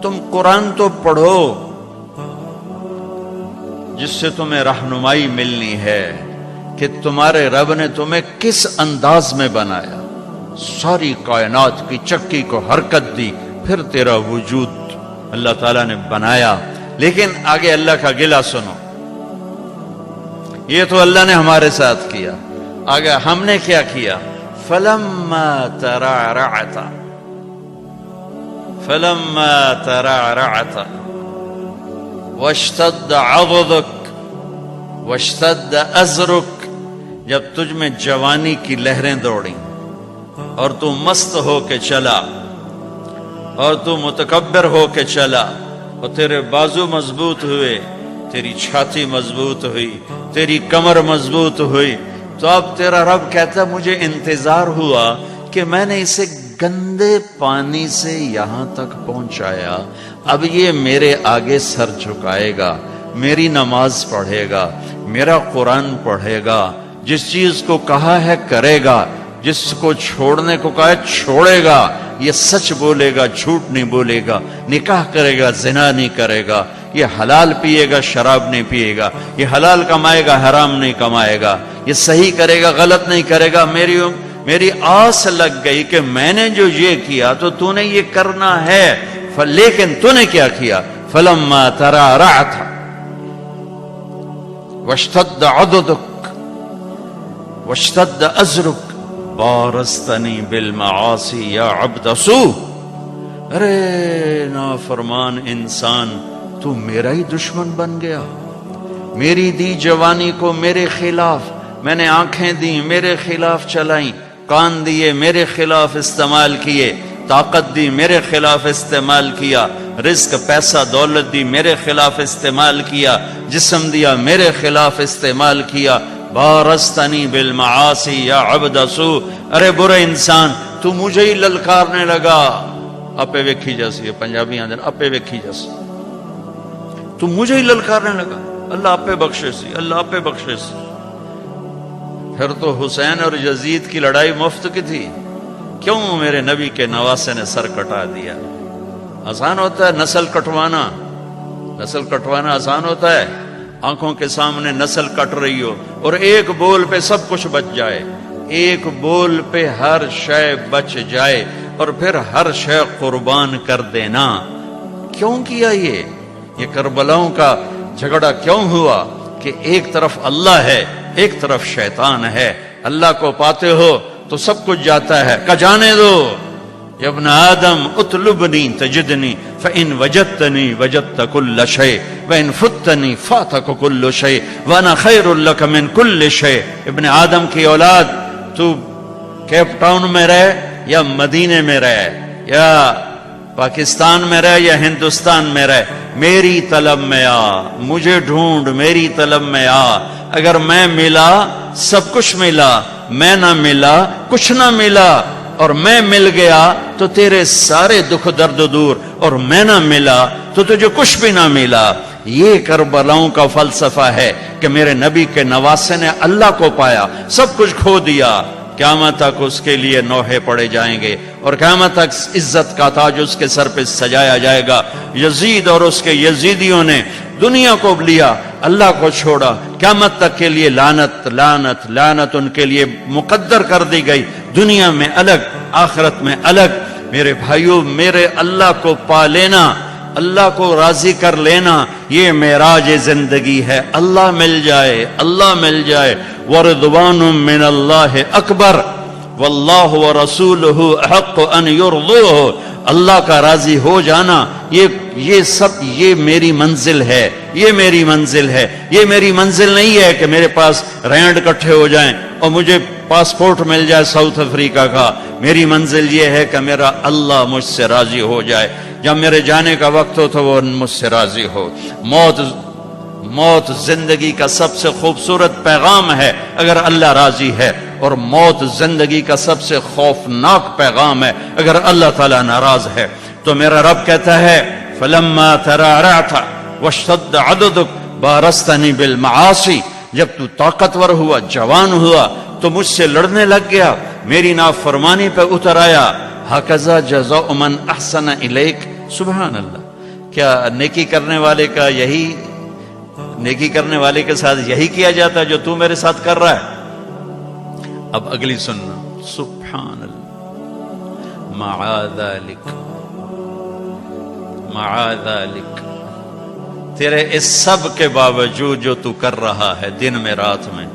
تم قرآن تو پڑھو جس سے تمہیں رہنمائی ملنی ہے کہ تمہارے رب نے تمہیں کس انداز میں بنایا، ساری کائنات کی چکی کو حرکت دی، پھر تیرا وجود اللہ تعالیٰ نے بنایا۔ لیکن آگے اللہ کا گلہ سنو، یہ تو اللہ نے ہمارے ساتھ کیا، آگے ہم نے کیا کیا؟ فَلَمَّا تَرَعْرَعْتَ فَلَمَّا تَرَعْرَعْتَ وَاشْتَدَّ عَضُدُكَ وَاشْتَدَّ أَزْرُكَ، جب تجھ میں جوانی کی لہریں دوڑیں اور تو مست ہو کے چلا اور تو متکبر ہو کے چلا اور تیرے بازو مضبوط ہوئے، تیری چھاتی مضبوط ہوئی، تیری کمر مضبوط ہوئی، تو اب تیرا رب کہتا ہے مجھے انتظار ہوا کہ میں نے اسے گندے پانی سے یہاں تک پہنچایا، اب یہ میرے آگے سر جھکائے گا، میری نماز پڑھے گا، میرا قرآن پڑھے گا، جس چیز کو کہا ہے کرے گا، جس کو چھوڑنے کو کہا ہے چھوڑے گا، یہ سچ بولے گا، جھوٹ نہیں بولے گا، نکاح کرے گا، زنا نہیں کرے گا، یہ حلال پیے گا، شراب نہیں پیے گا، یہ حلال کمائے گا، حرام نہیں کمائے گا، یہ صحیح کرے گا، غلط نہیں کرے گا۔ میری آس لگ گئی کہ میں نے جو یہ کیا تو نے یہ کرنا ہے، لیکن تو نے کیا کیا؟ فَلَمَّا تَرَعْرَعْتَ وَاشْتَدَّ عَضُدُكَ وَاشْتَدَّ أَزْرُكَ بارستنی بالمعاصی یا عبد سوء، ارے نافرمان انسان، تو میرا ہی دشمن بن گیا، میری دی جوانی کو میرے خلاف، میں نے آنکھیں دی میرے خلاف چلائیں، کان دیے میرے خلاف استعمال کیے، طاقت دی میرے خلاف استعمال کیا، رزق پیسہ دولت دی میرے خلاف استعمال کیا، جسم دیا میرے خلاف استعمال کیا، بارستنی بالمعاصی یا عبد سوء، ارے برے انسان تو مجھے ہی للکارنے لگا، اپے ویکھی جیسی ہے پنجابی آندھن، اپے ویکھی جیسی، تو مجھے ہی للکارنے لگا، اللہ اپے بخشے سی، اللہ اپے بخشے سی۔ پھر تو حسین اور یزید کی لڑائی مفت کی تھی، کیوں میرے نبی کے نواسے نے سر کٹا دیا؟ آسان ہوتا ہے نسل کٹوانا، نسل کٹوانا آسان ہوتا ہے؟ آنکھوں کے سامنے نسل کٹ رہی ہو اور ایک بول پہ سب کچھ بچ جائے، ایک بول پہ ہر شے بچ جائے اور پھر ہر شے قربان کر دینا، کیوں کیا یہ کربلاؤں کا جھگڑا کیوں ہوا؟ کہ ایک طرف اللہ ہے، ایک طرف شیطان ہے، اللہ کو پاتے ہو تو سب کچھ جاتا ہے، کہ جانے دو، یا ابن آدم اطلبنی تجدنی فإن وجدتنی وجدت کل شیء وإن فتنی فاتک کل شیء وانا خیر لک من کل شیء۔ ابن آدم کی اولاد، تو کیپ ٹاؤن میں رہے یا مدینے میں رہے یا پاکستان میں رہے یا ہندوستان میں رہے، میری طلب میں آ، مجھے ڈھونڈ، میری طلب میں آ، اگر میں ملا سب کچھ ملا، میں نہ ملا کچھ نہ ملا، اور میں مل گیا تو تیرے سارے دکھ درد دور، اور میں نہ ملا تو تجھے کچھ بھی نہ ملا۔ یہ کربلاؤں کا فلسفہ ہے کہ میرے نبی کے نواسے نے اللہ کو پایا، سب کچھ کھو دیا، قیامت تک اس کے لیے نوحے پڑے جائیں گے اور قیامت تک عزت کا تاج اس کے سر پہ سجایا جائے گا۔ یزید اور اس کے یزیدیوں نے دنیا کو لیا، اللہ کو چھوڑا، قیامت تک کے لیے لعنت لعنت لعنت ان کے لیے مقدر کر دی گئی، دنیا میں الگ آخرت میں الگ۔ میرے بھائیوں، میرے اللہ کو پا لینا، اللہ کو راضی کر لینا، یہ معراج زندگی ہے۔ اللہ مل جائے، اللہ مل جائے، ورضوان من اللہ اکبر واللہ ورسولہ احق ان یرضوہ، اللہ کا راضی ہو جانا، یہ سب یہ میری منزل ہے، یہ میری منزل ہے۔ یہ میری منزل نہیں ہے کہ میرے پاس رینڈ کٹھے ہو جائیں اور مجھے پاسپورٹ مل جائے ساؤتھ افریقہ کا۔ میری منزل یہ ہے کہ میرا اللہ مجھ سے راضی ہو جائے، جب میرے جانے کا وقت ہو تو وہ مجھ سے راضی ہو۔ موت زندگی کا سب سے خوبصورت پیغام ہے اگر اللہ راضی ہے، اور موت زندگی کا سب سے خوفناک پیغام ہے اگر اللہ تعالیٰ ناراض ہے۔ تو میرا رب کہتا ہے فَلَمَّا تَرَعْرَعْتَ وَاشْتَدَّ عَضُدُكَ بَارَزْتَنِي بِالْمَعَاصِي، جب تو طاقتور ہوا، جوان ہوا تو مجھ سے لڑنے لگ گیا، میری نافرمانی پہ اتر آیا۔ هَكَذَا جَزَاءُ مَنْ أَحْسَنَ إِلَيْكَ، سبحان اللہ، کیا نیکی کرنے والے کا یہی نیکی کرنے والے کے ساتھ یہی کیا جاتا ہے جو تو میرے ساتھ کر رہا ہے؟ اب اگلی سننا، سبحان اللہ، معاذ ذلک، تیرے اس سب کے باوجود جو تو کر رہا ہے دن میں رات میں،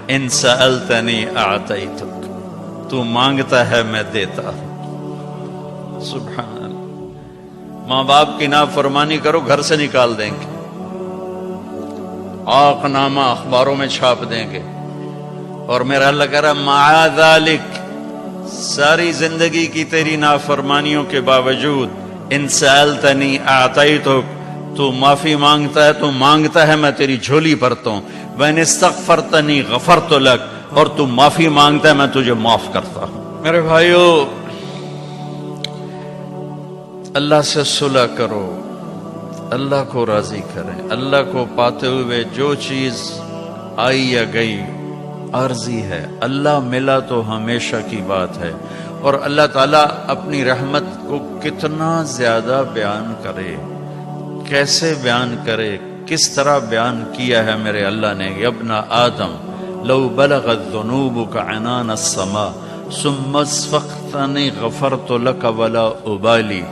ان سألتنی اعطیتک، تو مانگتا ہے میں دیتا ہوں۔ سبحان اللہ، ماں باپ کی نافرمانی کرو گھر سے نکال دیں گے، آق نامہ اخباروں میں چھاپ دیں گے، اور میرا اللہ کہہ رہا معاذ ذلک، ساری زندگی کی تیری نافرمانیوں کے باوجود ان سألتنی اعطیتک، تو معافی مانگتا ہے، تو مانگتا ہے میں تیری جھولی بھرتا ہوں، وَإِنِ اسْتَغْفَرْتَنِي غَفَرْتُ لَكَ، اور تو معافی مانگتا ہے میں تجھے معاف کرتا ہوں۔ میرے بھائیو، اللہ سے صلح کرو، اللہ کو راضی کریں، اللہ کو پاتے ہوئے جو چیز آئی یا گئی عارضی ہے، اللہ ملا تو ہمیشہ کی بات ہے۔ اور اللہ تعالیٰ اپنی رحمت کو کتنا زیادہ بیان کرے، کیسے بیان کرے، کس طرح بیان کیا ہے میرے اللہ نے، یا ابن آدم لو بلغت ذنوبک عنان السماء ثم استغفرتنی غفرت لک ولا ابالی،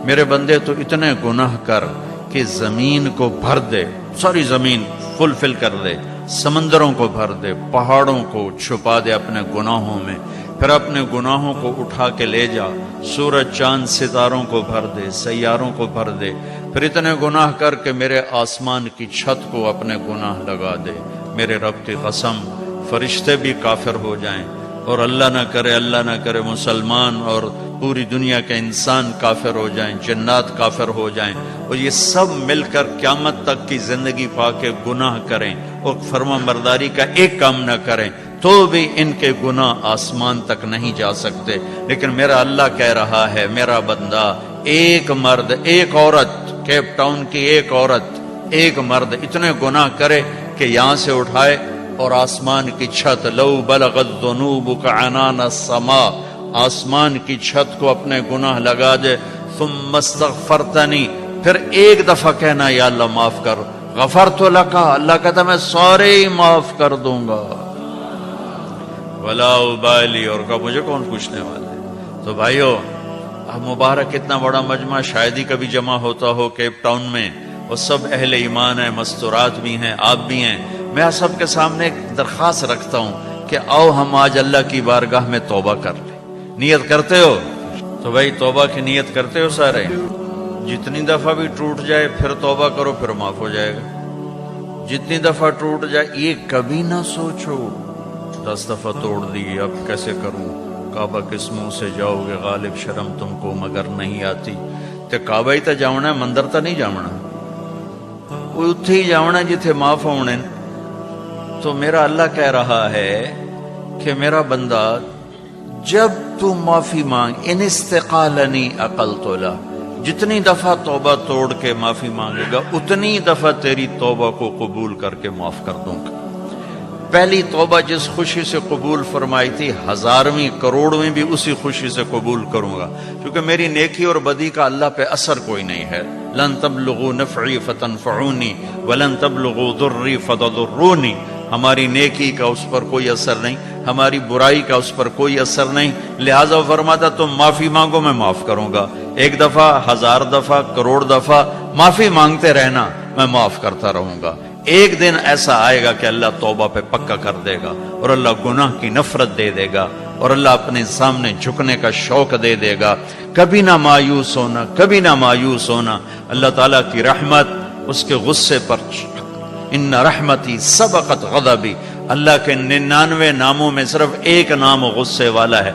میرے بندے تو اتنے گناہ کر کہ زمین کو بھر دے، ساری زمین فل کر دے، سمندروں کو بھر دے، پہاڑوں کو چھپا دے اپنے گناہوں میں، پھر اپنے گناہوں کو اٹھا کے لے جا، سورج چاند ستاروں کو بھر دے، سیاروں کو بھر دے، پھر اتنے گناہ کر کے میرے آسمان کی چھت کو اپنے گناہ لگا دے، میرے رب کی قسم فرشتے بھی کافر ہو جائیں، اور اللہ نہ کرے مسلمان اور پوری دنیا کے انسان کافر ہو جائیں، جنات کافر ہو جائیں، اور یہ سب مل کر قیامت تک کی زندگی پا کے گناہ کریں اور فرما برداری کا ایک کام نہ کریں، تو بھی ان کے گناہ آسمان تک نہیں جا سکتے۔ لیکن میرا اللہ کہہ رہا ہے، میرا بندہ، ایک مرد ایک عورت، کیپ ٹاؤن کی ایک عورت ایک مرد اتنے گناہ کرے کہ یہاں سے اٹھائے اور آسمان کی چھت، لو بلغت ذنوبک عنان السماء، آسمان کی چھت کو اپنے گناہ لگا دے، ثم استغفرتنی، پھر ایک دفعہ کہنا یا اللہ معاف کر، غفرت لک، اللہ کہتا میں سارے ہی معاف کر دوں گا، ولا ابالی، اور کہا مجھے کون پوچھنے والا ہے۔ تو بھائیو، اب مبارک اتنا بڑا مجمع شاید ہی کبھی جمع ہوتا ہو کیپ ٹاؤن میں، اور سب اہل ایمان ہیں، مستورات بھی ہیں، آپ بھی ہیں، میں آپ سب کے سامنے ایک درخواست رکھتا ہوں کہ آؤ ہم آج اللہ کی بارگاہ میں توبہ کر لیں۔ نیت کرتے ہو؟ تو بھائی توبہ کی نیت کرتے ہو سارے؟ جتنی دفعہ بھی ٹوٹ جائے پھر توبہ کرو، پھر معاف ہو جائے گا۔ جتنی دفعہ ٹوٹ جائے یہ کبھی نہ سوچو 10 دفعہ توڑ دی اب کیسے کروں، کعبہ کس منہ سے جاؤ گے، غالب شرم تم کو مگر نہیں آتی، تے کعبہ ہی تے جاؤنا ہے، مندر تے نہیں جاؤنا، وہ اتھے ہی جاؤنا جتھے معاف ہونے۔ تو میرا اللہ کہہ رہا ہے کہ میرا بندہ جب تو معافی مانگ، ان استقالنی عقلت له، جتنی دفعہ توبہ توڑ کے معافی مانگے گا اتنی دفعہ تیری توبہ کو قبول کر کے معاف کر دوں گا۔ پہلی توبہ جس خوشی سے قبول فرمائی تھی، 1000ویں کروڑویں بھی اسی خوشی سے قبول کروں گا، کیونکہ میری نیکی اور بدی کا اللہ پہ اثر کوئی نہیں ہے۔ لن تبلغوا نفعی فتنفعونی ولن تبلغوا ضری فتضرونی، ہماری نیکی کا اس پر کوئی اثر نہیں، ہماری برائی کا اس پر کوئی اثر نہیں، لہذا فرماتا تم معافی مانگو میں معاف کروں گا، 1 دفعہ 1000 دفعہ کروڑ دفعہ معافی مانگتے رہنا، میں معاف کرتا رہوں گا۔ ایک دن ایسا آئے گا کہ اللہ توبہ پہ پکا کر دے گا، اور اللہ گناہ کی نفرت دے دے گا، اور اللہ اپنے سامنے جھکنے کا شوق دے دے گا۔ کبھی نہ مایوس ہونا، کبھی نہ مایوس ہونا، اللہ تعالیٰ کی رحمت اس کے غصے پر، ان رحمتی سبقت غضبی، اللہ کے 99 ناموں میں صرف ایک نام غصے والا ہے۔